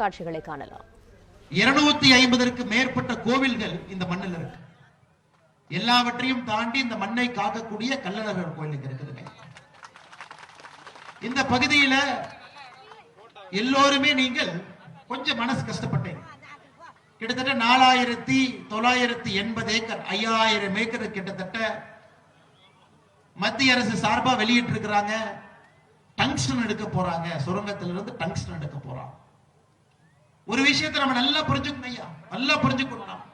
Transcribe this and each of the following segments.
காட்சிகளை காணலாம். 250ற்கு மேற்பட்ட கோவில்கள் இந்த மண்ணில் இருக்கு. எல்லாவற்றையும் தாண்டி இந்த மண்ணை காக்கக்கூடிய கள்ளழகர் கோயில் இருக்குதுங்க. இந்த பகுதியில எல்லோருமே நீங்கள் கொஞ்சம் மனசு கஷ்டப்பட்டீங்க. கிட்டத்தட்ட 4980 ஏக்கர் 5000 ஏக்கர் கிட்டத்தட்ட மத்திய அரசு சார்பா வெளியிட்டு இருக்கிறாங்க. டங்ஸ்டன் எடுக்க போறாங்க, சுரங்கத்திலிருந்து டங்ஸ்டன் எடுக்க போறாங்க. ஒரு விஷயத்தை நம்ம நல்லா புரிஞ்சுக்கணும் ஐயா, நல்லா புரிஞ்சுக்கணும்.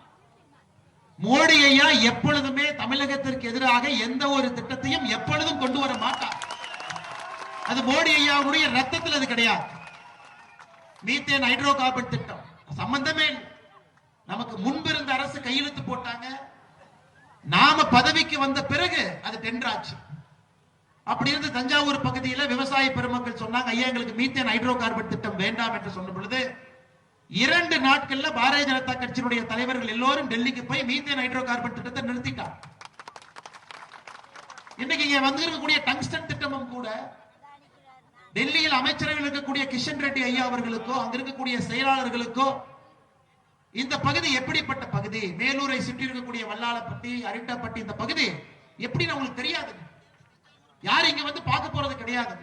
மோடி ஐயா எப்பொழுதுமே தமிழகத்திற்கு எதிராக எந்த ஒரு திட்டத்தையும் எப்பொழுதும் கொண்டு வர மாட்டார். அது மோடி ஐயாவுடைய ரத்தத்தில் அது கிடையாது. மீத்தேன் ஹைட்ரோ கார்பன் திட்டம் சம்பந்தமே நமக்கு முன்பு இருந்த அரசு கையெழுத்து போட்டாங்க. நாம பதவிக்கு வந்த பிறகு அது டெண்டர் ஆச்சு. அப்படி இருந்து தஞ்சாவூர் பகுதியில் விவசாய பெருமக்கள் சொன்னாங்க, ஐயா எங்களுக்கு மீத்தேன் ஹைட்ரோ கார்பன் திட்டம் வேண்டாம் என்று சொன்ன பொழுது 2 நாட்கள்ல பாரதிய ஜனதா கட்சியினுடைய தலைவர்கள் எல்லோரும் டெல்லிக்கு போய் மீத்தேன் ஹைட்ரோ கார்பன் திட்டத்தை நிறுத்திட்டார். இன்னைக்கு இங்க வந்திருக்கக்கூடிய டங்ஸ்டன் திட்டமும் கூட டெல்லியில் அமைச்சர்கள் இருக்கக்கூடிய கிஷன் ரெட்டி ஐயா அவர்களுக்கோ அங்க இருக்கக்கூடிய செயலாளர்களுக்கோ இந்த பகுதி எப்படிப்பட்ட பகுதி, மேலூரை சுற்றி இருக்கக்கூடிய வல்லாளப்பட்டி, அரிட்டாப்பட்டி, இந்த பகுதி எப்படி உங்களுக்கு தெரியாது. யாரும் இங்க வந்து பார்க்க போறது கிடையாது.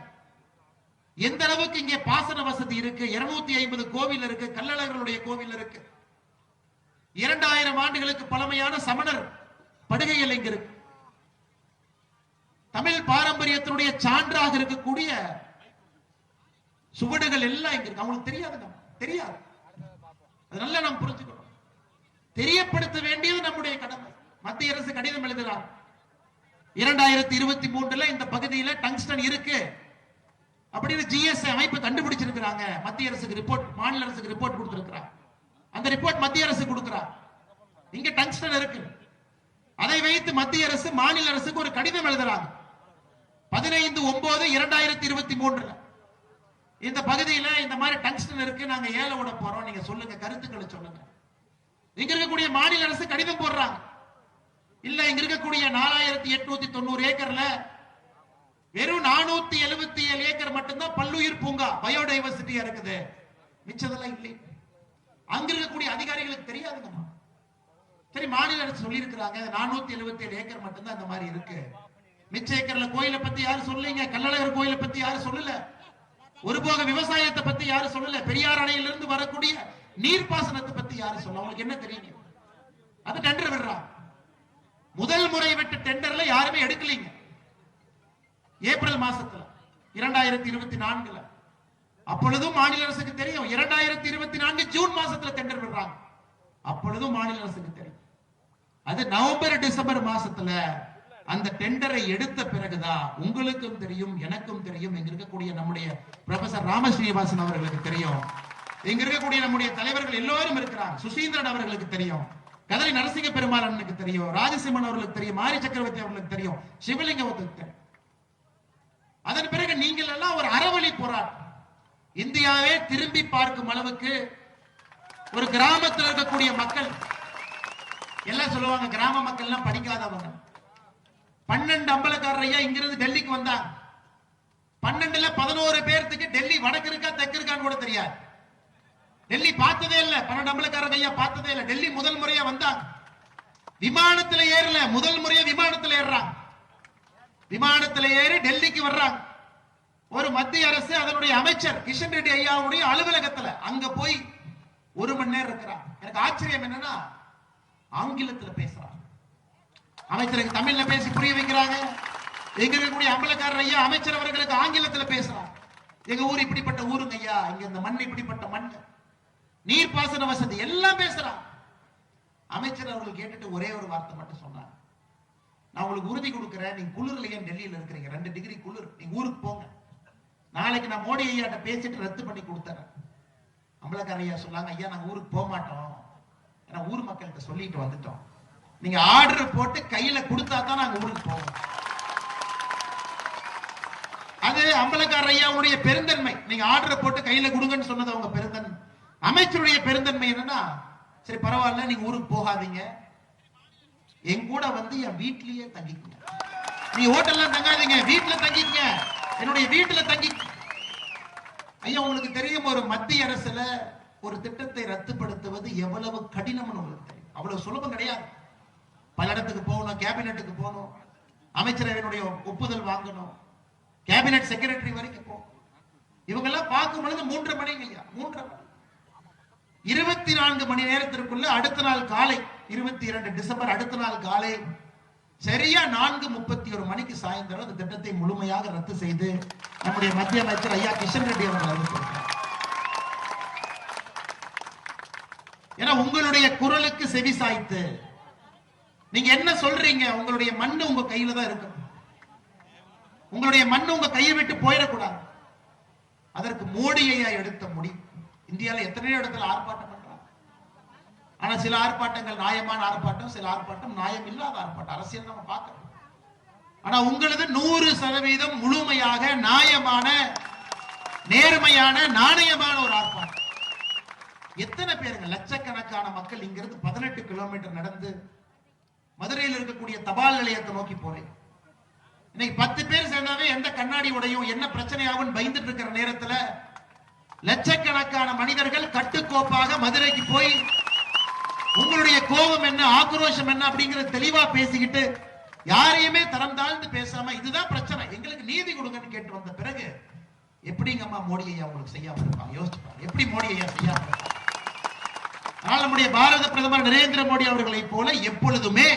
எந்த அளவுக்கு இங்கே பாசன வசதி இருக்கு. 250 கோவில் இருக்கு, கள்ளழகருடைய கோவில் இருக்கு. 2000 ஆண்டுகளுக்கு பழமையான சமணர் படுகைகள் இங்க இருக்கு. தமிழ் பாரம்பரியத்தினுடைய சான்றாக இருக்கக்கூடிய சுவடுகள் எல்லாம் இங்க இருக்கு. அவங்களுக்கு தெரியாது, தெரியாது. அதனால நாம் புரிஞ்சுக்கணும். தெரியப்படுத்த வேண்டியது நம்முடைய கடமை. மத்திய அரசு கடிதம் எழுதுகிறார். 2023 இந்த பகுதியில் டங்ஸ்டன் இருக்கு அப்படின்னு ஜிஎஸ்ஐ அமைப்பு கண்டுபிடிச்சிருக்கிறாங்க. மத்திய அரசுக்கு ரிப்போர்ட், மாநில அரசுக்கு ரிப்போர்ட் கொடுத்திருக்கிறார். அந்த ரிப்போர்ட் மத்திய அரசு கொடுக்கிறார். இங்க டங்ஸ்டன் இருக்கு. அதை வைத்து மத்திய அரசு மாநில அரசுக்கு ஒரு கடிதம் எழுதுறாங்க. 15/9/2023 இந்த பகுதியில இந்த மாதிரி டங்ஸ்டன் இருக்கு, நாங்க ஏல விட போறோம், நீங்க சொல்லுங்க, கருத்துக்களை சொல்லுங்க. இங்க இருக்கக்கூடிய மாநில அரசு கடிதம் போடுறாங்க. இல்ல இங்க இருக்கக்கூடிய 4890 ஏக்கர்ல வெறும் 477 ஏக்கர் மட்டும்தான் பல்லுயிர் பூங்கா, பயோடைவர்சிட்டியா இருக்குது. மிச்சதெல்லாம் இல்லை. அங்க இருக்கக்கூடிய அதிகாரிகளுக்கு தெரியாதுங்கம்மா. சரி, மாநில அரசு சொல்லி இருக்கிறாங்க 477 ஏக்கர் மட்டும்தான் அந்த மாதிரி இருக்கு. மிச்ச ஏக்கர்ல கோயிலை பத்தி யாரும் சொல்லீங்க, கள்ளழகர் கோயிலை பத்தி யாரும் சொல்லல, ஒருபோக விவசாயத்தை பத்தி யாரும் சொல்லல, பெரியார் அணையிலிருந்து வரக்கூடிய நீர்ப்பாசனத்தை பத்தி யாரும் சொல்ல. உங்களுக்கு என்ன தெரியுங்க? அது டெண்டர் விடுறா. முதல் முறை விட்டு டெண்டர்ல யாருமே எடுக்கலீங்க. ஏப்ரல் மாசத்துல 2024 அப்பொழுதும் மாநில அரசுக்கு தெரியும். 2024 ஜூன் மாசத்துல டெண்டர் விடுறாங்க. அப்பொழுதும் மாநில அரசுக்கு தெரியும். அது நவம்பர் டிசம்பர் மாசத்துல அந்த டெண்டரை எடுத்த பிறகுதான் உங்களுக்கும் தெரியும், எனக்கும் தெரியும், இங்க இருக்கக்கூடிய நம்முடைய ப்ரொஃபசர் ராமஸ்ரீனிவாசன் அவர்களுக்கு தெரியும், இங்க இருக்கக்கூடிய நம்முடைய தலைவர்கள் எல்லோரும் இருக்கிறார், சுசீந்திரன் அவர்களுக்கு தெரியும், கதலி நரசிங்க பெருமாள் அண்ணனுக்கு தெரியும், ராஜசிம்மன் அவர்களுக்கு தெரியும், மாரி சக்கரவர்த்தி அவர்களுக்கு தெரியும், சிவலிங்கத்துக்கு தெரியும். அதன் பிறகு நீங்கள் எல்லாம் ஒரு அறவழி போராட்டம், இந்தியாவே திரும்பி பார்க்கும் அளவுக்கு ஒரு கிராமத்தில் இருக்கக்கூடிய மக்கள் எல்லாம் சொல்லுவாங்க, கிராம மக்கள் எல்லாம் படிக்காதவங்க. 12 அம்பலக்காரர் ஐயா இங்கிருந்து டெல்லிக்கு வந்தாங்க. 12ல 11 பேர்த்துக்கு டெல்லி வடக்கு இருக்கா தெற்கு இருக்கான்னு கூட தெரியாது. டெல்லி பார்த்ததே இல்ல. 12 அம்பலக்காரர் ஐயா பார்த்ததே இல்ல. டெல்லி முதல் முறையா வந்தாங்க. விமானத்தில் ஏறல, முதல் முறையா விமானத்தில் ஏறாங்க. விமானத்தில் ஏறி டெல்லிக்கு வர்றாங்க. ஒரு மத்திய அரசு அதனுடைய அமைச்சர் கிஷன் ரெட்டி ஐயாவுடைய அலுவலகத்துல அங்க போய் 1 மணி நேரம் இருக்கிறாங்க. எனக்கு ஆச்சரியம் என்னன்னா, ஆங்கிலத்தில் பேசுறாங்க. அமைச்சருக்கு தமிழ்ல பேசி புரிய வைக்கிறாங்க. எங்க இருக்கக்கூடிய அம்பலக்காரர் ஐயா அமைச்சர் அவர்களுக்கு ஆங்கிலத்தில் பேசுறாங்க. எங்க ஊர் இப்படிப்பட்ட ஊருங்க ஐயா, இங்க இந்த மண் இப்படிப்பட்ட மண், நீர்ப்பாசன வசதி எல்லாம் பேசுறாங்க. அமைச்சர் அவர்கள் கேட்டுட்டு ஒரே ஒரு வார்த்தை மட்டும் சொன்னாங்க, நான் உங்களுக்கு உறுதி கொடுக்கிறேன், நீங்க குளிர்ல ஏன் டெல்லியில இருக்கிறீங்க, 2 டிகிரி குளிர், நீங்க ஊருக்கு போங்க, நாளைக்கு நான் மோடி ஐயாட்ட பேசிட்டு ரத்து பண்ணி கொடுத்தறேன். அம்பலக்கார ஐயா சொன்னாங்க, ஐயா நாங்க ஊருக்கு போக மாட்டோம், ஏன்னா ஊர் மக்கள்கிட்ட சொல்லிட்டு வந்துட்டோம், நீங்க ஆர்டர் போட்டு கையில கொடுத்தா தான் நாங்க ஊருக்கு போவோம். அது அம்பலக்கார ஐயாவுடைய பெருந்தன்மை. நீங்க ஆர்டர் போட்டு கையில கொடுங்கன்னு சொன்னது அவங்க பெருந்தன்மை. அமைச்சருடைய பெருந்தன்மை என்னன்னா, சரி பரவாயில்ல நீங்க ஊருக்கு போகாதீங்க, என் கூட வந்து என் வீட்லயே தங்கிக்கங்க, நீ ஹோட்டல்ல தங்காதீங்க, வீட்டுல தங்கிக்கங்க, என்னுடைய வீட்டுல தங்கி. ஐயா உங்களுக்கு தெரியும், ஒரு மத்திய அரசுல ஒரு திட்டத்தை ரத்துப்படுத்துவது எவ்வளவு கடினம்னு உங்களுக்கு தெரியும். அவ்வளவு சுலபம் கிடையாது. பல இடத்துக்கு போகணும், கேபினெட்டுக்கு போகணும், அமைச்சரவையினுடைய ஒப்புதல் வாங்கணும், கேபினெட் செக்ரட்டரி வரைக்கும் போகணும். இவங்க எல்லாம் பார்க்கும் பொழுது 3:30 மணிங்க ஐயா, 3:30 மணி. 24 மணி நேரத்திற்குள்ள அடுத்த நாள் காலை 22 டிசம்பர் அடுத்த நாள் காலை சரியா 4:31 மணிக்கு சாயந்தரம் அந்த திட்டத்தை முழுமையாக ரத்து செய்து நம்முடைய மத்திய அமைச்சர் ஐயா கிஷன் ரெட்டி அவர்கள் அறிவித்திருக்கிறார். ஏன்னா உங்களுடைய குரலுக்கு செவி சாய்த்து நீங்க என்ன சொல்றீங்க, உங்களுடைய மண்ணு உங்க கையில தான் இருக்கு. உங்களுடைய மண்ணு உங்க கையை விட்டு போயிடக்கூடாது. அதற்கு மோடி ஐயா எடுத்த முடிவு. இந்தியாவில் எத்தனையோ இடத்துல ஆர்ப்பாட்டம் பண்றாங்க. ஆனா சில ஆர்ப்பாட்டங்கள் நியாயமான ஆர்ப்பாட்டம், சில ஆர்ப்பாட்டம் நியாயம் இல்லாத ஆர்ப்பாட்டம். அரசியல் நம்ம பார்க்கணும். ஆனா உங்களது 100% முழுமையாக நியாயமான, நேர்மையான, நாணயமான ஒரு ஆர்ப்பாட்டம். எத்தனை பேருங்க, லட்சக்கணக்கான மக்கள் இங்கிருந்து 18 கிலோமீட்டர் நடந்து மதுரையில் இருக்கக்கூடிய தபால் நிலையத்தை நோக்கி போறேன். இன்னைக்கு 10 பேர் சேர்ந்தாவே எந்த கண்ணாடி உடையும் என்ன பிரச்சனையாகும் பயந்துட்டு இருக்கிற நேரத்தில் லட்சக்கணக்கான மனிதர்கள் கட்டுக்கோப்பாக மதுரைக்கு போய் உங்களுடைய கோபம் என்ன, ஆக்ரோஷம் என்ன அப்படிங்கறது தெளிவா பேசிக்கிட்டு யாரையுமே தரம் தாழ்ந்து பேசாம இதுதான் பிரச்சனை, எங்களுக்கு நீதி கொடுங்கன்னு கேட்டு வந்த பிறகு எப்படிங்கம்மா மோடி ஐயா உங்களுக்கு செய்யாம இருப்பாங்க? யோசிச்சுப்பாங்க, எப்படி மோடி ஐயா செய்யாம இருப்பாங்க? ஆனால் நம்முடைய பாரத பிரதமர் நரேந்திர மோடி அவர்களை போல எப்பொழுதுமே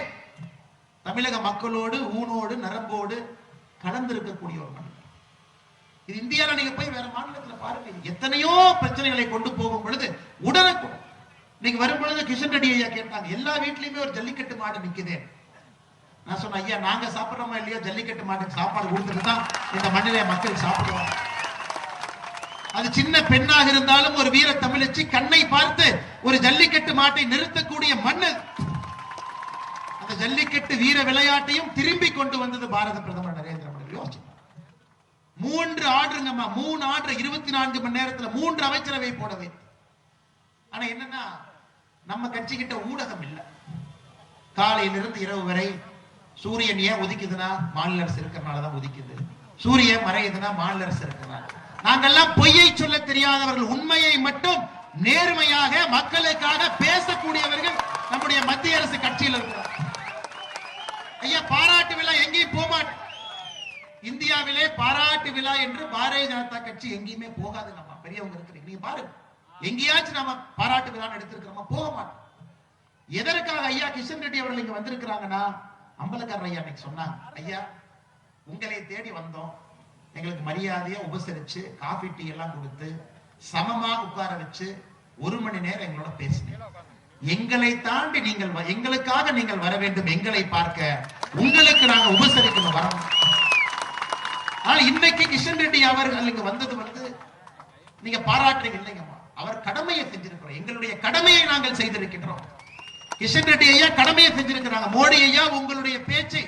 தமிழக மக்களோடு ஊனோடு நரம்போடு கலந்திருக்கக்கூடிய ஒரு மனிதர். இது இந்தியாவில் நீங்க போய் வேற மாநிலத்தில் பாருங்க, எத்தனையோ பிரச்சனைகளை கொண்டு போகும் பொழுது உடனுக்குடன் நீங்க வரும் பொழுது கிஷன் ரெட்டி ஐயா கேட்டாங்க, எல்லா வீட்லயுமே ஒரு ஜல்லிக்கட்டு மாடு நிக்குதே. நான் சொன்னேன், ஐயா நாங்க சாப்பிடுறோமா இல்லையோ ஜல்லிக்கட்டு மாட்டுக்கு சாப்பாடு கொடுத்துட்டு தான் இந்த மண்ணிலே மக்கள் சாப்பிடுவாங்க. அது சின்ன பெண்ணாக இருந்தாலும் ஒரு வீர தமிழச்சி கண்ணை பார்த்து ஒரு ஜல்லிக்கட்டு மாட்டை நிறுத்தக்கூடிய மண்ணு. அந்த ஜல்லிக்கட்டு வீர விளையாட்டையும் திரும்பி கொண்டு வந்தது பாரத பிரதமர் நரேந்திர மோடி. யோசிச்சு 3 ஆர்டருங்கம்மா, 3 ஆர்டர் 24 மணி நேரத்தில் 3 அமைச்சரவை போடவே. ஆனா என்னன்னா நம்ம கட்சி கிட்ட ஊடகம் இல்லை. காலையிலிருந்து இரவு வரை சூரியன் ஏன் உதிக்குதுன்னா மாநில அரசு இருக்கிறனாலதான் உதிக்குது, சூரியன் மறையுதுன்னா மாநில அரசு இருக்கிறனால. நாங்கெல்லாம் பொய்யை சொல்ல தெரியாதவர்கள், உண்மையை மட்டும் நேர்மையாக மக்களுக்காக பேசக்கூடியவர்கள் நம்முடைய மத்திய அரசு கட்சியில் இருக்கிறார். ஐயா பாராட்டு விழா எங்கேயும் போமாட்டோம். இந்தியாவிலே பாராட்டு விழா என்று பாரதிய ஜனதா கட்சி எங்கேயுமே போகாது. நம்ம பெரியவங்க இருக்கிறீங்க, நீங்க பாருங்க, எங்கேயாச்சும் நாம பாராட்டு விழா எடுத்திருக்கிறோமா? போக மாட்டோம். எதற்காக ஐயா கிஷன் ரெட்டி அவர்கள் இங்க வந்திருக்கிறாங்கன்னா, அம்பலக்காரர் ஐயா இன்னைக்கு சொன்னாங்க, ஐயா உங்களை தேடி வந்தோம், எங்களுக்கு மரியாதையா உபசரிச்சு காபி டீ எல்லாம் கொடுத்து சமமாக உட்கார வச்சு 1 மணி நேரம் எங்களோட பேசினீங்க. எங்களை தாண்டி நீங்கள் எங்களுக்காக நீங்கள் வர வேண்டும், எங்களை பார்க்க உங்களுக்கு நாங்க உபசரிக்கணும் வரணும். ஆனா இன்னைக்கு கிஷன் ரெட்டி அவர்கள் இங்க வந்தது நீங்க பாராட்டுறீங்க இல்லைங்கம்மா, அவர் கடமையை செஞ்சிருக்கிறோம், எங்களுடைய கடமையை நாங்கள் செய்திருக்கின்றோம். கிஷன் ரெட்டி ஐயா கடமையை செஞ்சிருக்கிறாங்க. மோடி ஐயா உங்களுடைய பேச்சை,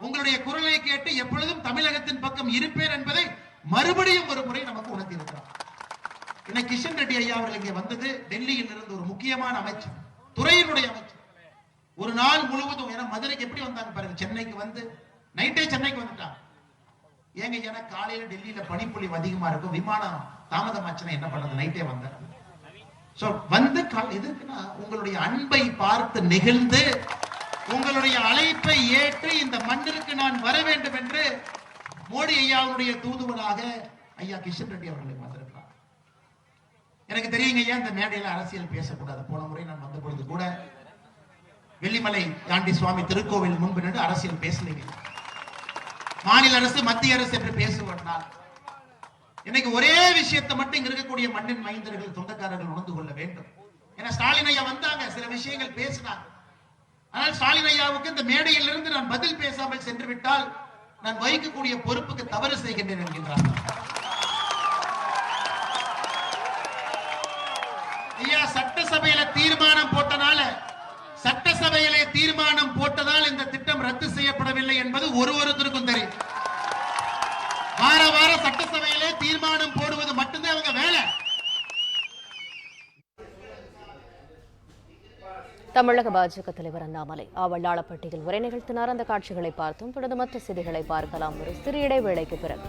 உங்களுடைய குரலை கேட்டு எப்பொழுதும் தமிழகத்தின் பக்கம் இருப்பேன் என்பதை மறுபடியும் ஒரு முறை நமக்கு உணர்த்தி இருக்கிறார். இன்னைக்கு கிஷன் ரெட்டி ஐயா அவர்கள் இங்கே வந்தது டெல்லியில் இருந்து ஒரு முக்கியமான அமைச்சர், துறையினுடைய அமைச்சர். ஒரு நாள் முழுவதும், ஏன்னா மதுரைக்கு எப்படி வந்தாங்க பாருங்க, சென்னைக்கு வந்து நைட்டே சென்னைக்கு வந்துட்டாங்க. ஏங்க ஏன்னா காலையில டெல்லியில பனிப்பொழிவு அதிகமா இருக்கும், விமானம் தாமதமாச்சுன்னா என்ன பண்றது, நைட்டே வந்தாங்க. சோ வந்து எதுக்குன்னா உங்களுடைய அன்பை பார்த்து நெகிழ்ந்து உங்களுடைய அழைப்பை ஏற்று இந்த மண்ணிற்கு நான் வர வேண்டும் என்று மோடி ஐயாவுடைய தூதுவனாக ஐயா கிஷன் ரெட்டி அவர்களுக்கு வந்திருக்கிறார். எனக்கு தெரியுங்க ஐயா, இந்த மேடையில அரசியல் பேசக்கூடாது. போன முறை நான் வந்த பொழுது கூட வெள்ளிமலை ஆண்டி சுவாமி திருக்கோவில் முன்பு நின்று அரசியல் பேசலைங்க. மாநில அரசு மத்திய அரசு என்று பேசுவதால் இன்னைக்கு ஒரே விஷயத்தை மட்டும் இங்க இருக்கக்கூடிய மண்ணின் மைந்தர்கள் சொந்தக்காரர்கள் உணர்ந்து கொள்ள வேண்டும். ஏன்னா ஸ்டாலின் ஐயா வந்தாங்க, சில விஷயங்கள் பேசினாங்க. ஆனால் ஸ்டாலின் ஐயாவுக்கு இந்த மேடையில் இருந்து நான் பதில் பேசாமல் சென்று விட்டால் நான் வகிக்கக்கூடிய பொறுப்புக்கு தவறு செய்கின்றேன் என்கின்றார். ஐயா சட்டசபையில தீர்மானம் போட்டனால, சட்டசபையிலே தீர்மானம் போட்டதால் இந்த திட்டம் ரத்து செய்யப்படவில்லை என்பது ஒருவருக்கும் தெரியும். வார வாரம் சட்டசபையிலே தீர்மானம் போடுவது மட்டும்தான் அவங்க வேலை. தமிழக பாஜக தலைவர் அண்ணாமலை ஆவல்லாளப்பட்டியில் உரை நிகழ்த்தினார். அந்த காட்சிகளை பார்த்தும் தொடர்ந்து மற்ற செய்திகளை பார்க்கலாம் ஒரு சிறு இடைவேளைக்கு பிறகு.